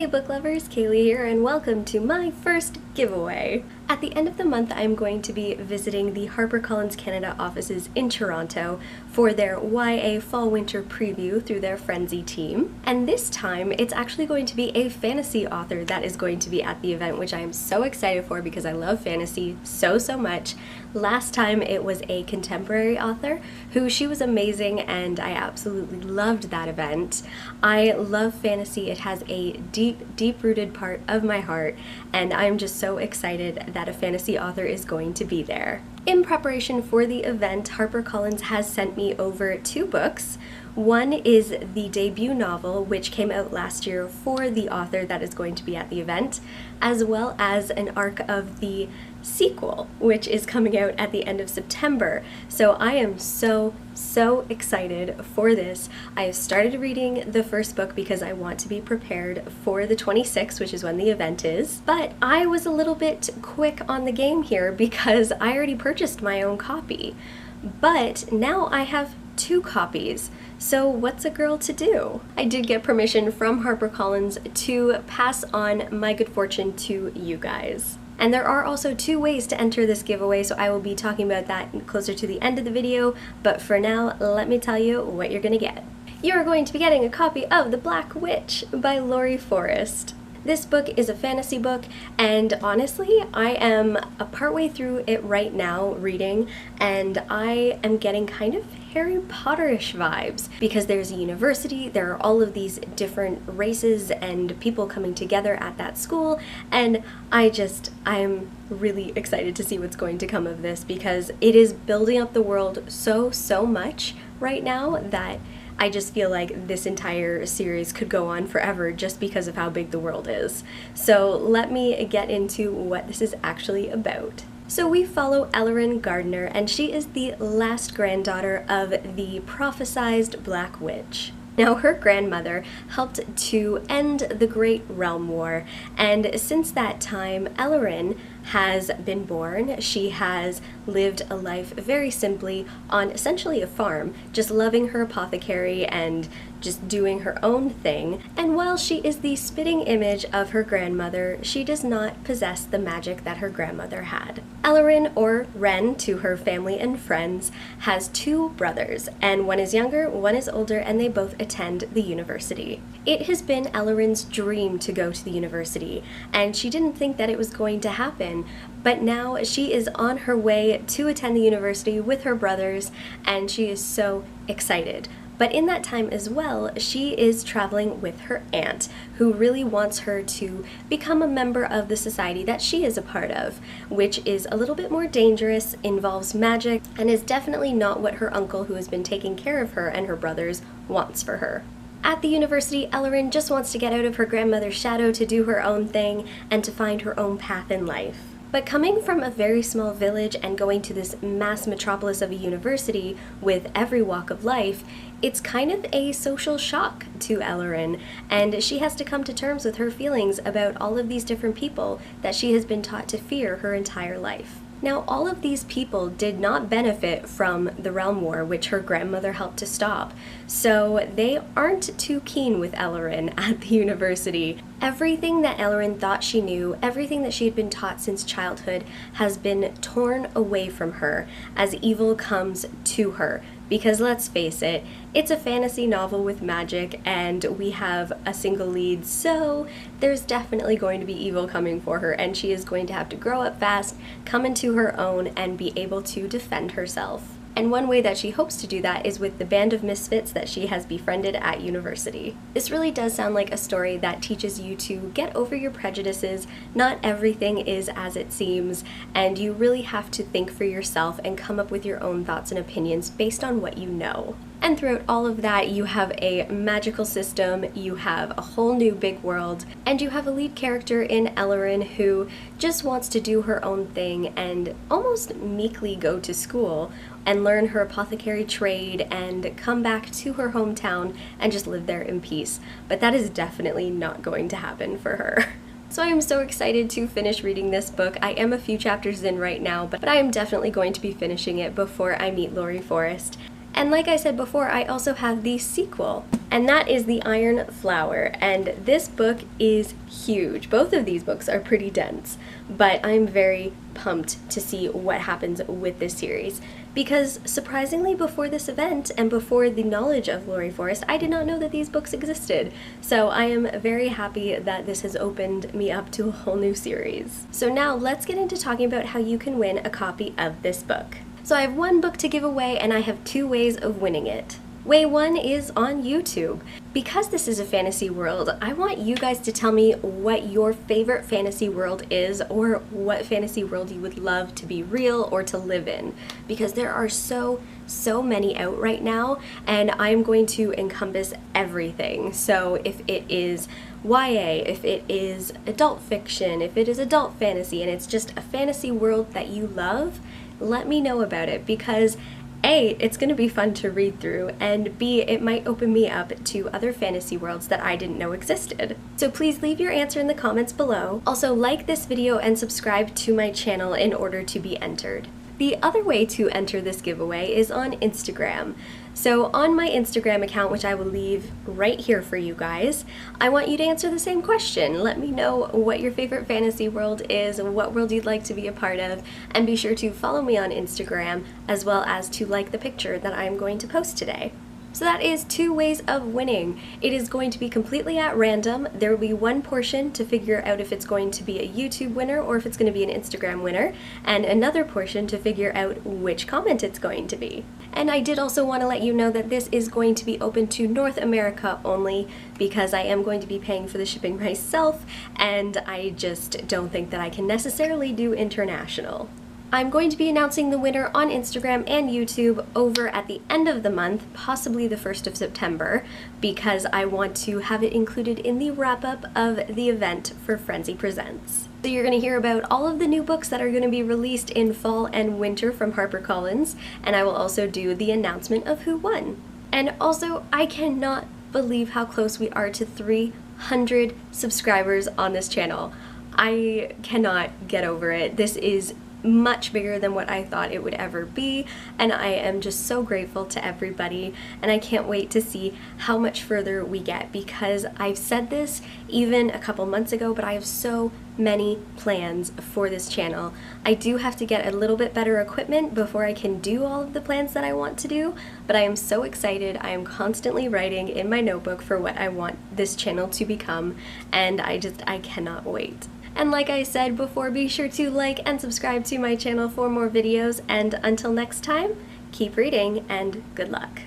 Hey book lovers, Kaylee here, and welcome to my first giveaway. At the end of the month, I'm going to be visiting the Harper Collins Canada offices in Toronto for their YA Fall-Winter preview through their Frenzy team. And this time, it's actually going to be a fantasy author that is going to be at the event, which I am so excited for because I love fantasy so much. Last time it was a contemporary author she was amazing and I absolutely loved that event. I love fantasy. It has a deep-rooted part of my heart, and I'm just so excited that a fantasy author is going to be there. In preparation for the event, HarperCollins has sent me over 2 books. One is the debut novel, which came out last year for the author that is going to be at the event, as well as an arc of the sequel, which is coming out at the end of September. So I am so excited for this. I have started reading the first book because I want to be prepared for the 26th, which is when the event is. But I was a little bit quick on the game here because I already purchased my own copy. But now I have 2 copies. So what's a girl to do? I did get permission from HarperCollins to pass on my good fortune to you guys. And there are also 2 ways to enter this giveaway, so I will be talking about that closer to the end of the video, but for now, let me tell you what you're gonna get. You are going to be getting a copy of The Black Witch by Laurie Forest. This book is a fantasy book, and honestly, I am a partway through it right now reading, and I am getting kind of Harry Potter-ish vibes because there's a university, there are all of these different races and people coming together at that school, and I'm really excited to see what's going to come of this because it is building up the world so much right now that I just feel like this entire series could go on forever just because of how big the world is. So let me get into what this is actually about. So we follow Ellerin Gardner, and she is the last granddaughter of the prophesized Black Witch. Now, her grandmother helped to end the Great Realm War, and since that time, Ellerin has been born. She has lived a life very simply on essentially a farm, just loving her apothecary and just doing her own thing. And while she is the spitting image of her grandmother, she does not possess the magic that her grandmother had. Ellerin, or Ren to her family and friends, has 2 brothers, and one is younger, one is older, and they both attend the university. It has been Ellerin's dream to go to the university, and she didn't think that it was going to happen, but now she is on her way to attend the university with her brothers, and she is so excited. But in that time as well, she is traveling with her aunt, who really wants her to become a member of the society that she is a part of, which is a little bit more dangerous, involves magic, and is definitely not what her uncle, who has been taking care of her and her brothers, wants for her. At the university, Ellerin just wants to get out of her grandmother's shadow to do her own thing and to find her own path in life. But coming from a very small village and going to this mass metropolis of a university with every walk of life, it's kind of a social shock to Ellerin, and she has to come to terms with her feelings about all of these different people that she has been taught to fear her entire life. Now, all of these people did not benefit from the Realm War, which her grandmother helped to stop, so they aren't too keen with Ellerin at the university. Everything that Ellerin thought she knew, everything that she had been taught since childhood, has been torn away from her as evil comes to her. Because let's face it, it's a fantasy novel with magic and we have a single lead, so there's definitely going to be evil coming for her, and she is going to have to grow up fast, come into her own, and be able to defend herself. And one way that she hopes to do that is with the band of misfits that she has befriended at university. This really does sound like a story that teaches you to get over your prejudices. Not everything is as it seems, and you really have to think for yourself and come up with your own thoughts and opinions based on what you know. And throughout all of that, you have a magical system, you have a whole new big world, and you have a lead character in Ellerin who just wants to do her own thing and almost meekly go to school and learn her apothecary trade and come back to her hometown and just live there in peace. But that is definitely not going to happen for her. So I am so excited to finish reading this book. I am a few chapters in right now, but I am definitely going to be finishing it before I meet Laurie Forest. And like I said before, I also have the sequel, and that is The Iron Flower, and this book is huge. Both of these books are pretty dense, but I'm very pumped to see what happens with this series, because surprisingly before this event and before the knowledge of Laurie Forest, I did not know that these books existed. So I am very happy that this has opened me up to a whole new series. So now let's get into talking about how you can win a copy of this book. So I have one book to give away, and I have two ways of winning it. Way one is on YouTube. Because this is a fantasy world, I want you guys to tell me what your favorite fantasy world is, or what fantasy world you would love to be real or to live in. Because there are so many out right now, and I'm going to encompass everything. So if it is YA, if it is adult fiction, if it is adult fantasy, and it's just a fantasy world that you love, let me know about it, because A, it's going to be fun to read through, and B, it might open me up to other fantasy worlds that I didn't know existed. So please leave your answer in the comments below. Also, like this video and subscribe to my channel in order to be entered. The other way to enter this giveaway is on Instagram. So on my Instagram account, which I will leave right here for you guys, I want you to answer the same question. Let me know what your favorite fantasy world is, what world you'd like to be a part of, and be sure to follow me on Instagram, as well as to like the picture that I'm going to post today. So that is two ways of winning. It is going to be completely at random. There will be one portion to figure out if it's going to be a YouTube winner or if it's going to be an Instagram winner, and another portion to figure out which comment it's going to be. And I did also want to let you know that this is going to be open to North America only, because I am going to be paying for the shipping myself, and I just don't think that I can necessarily do international. I'm going to be announcing the winner on Instagram and YouTube over at the end of the month, possibly the 1st of September, because I want to have it included in the wrap-up of the event for Frenzy Presents. So you're going to hear about all of the new books that are going to be released in fall and winter from Harper Collins, and I will also do the announcement of who won. And also, I cannot believe how close we are to 300 subscribers on this channel. I cannot get over it. This is much bigger than what I thought it would ever be, and I am just so grateful to everybody, and I can't wait to see how much further we get, because I've said this even a couple months ago, but I have so many plans for this channel. I do have to get a little bit better equipment before I can do all of the plans that I want to do, but I am so excited. I am constantly writing in my notebook for what I want this channel to become, and I cannot wait. And like I said before, be sure to like and subscribe to my channel for more videos, and until next time, keep reading and good luck.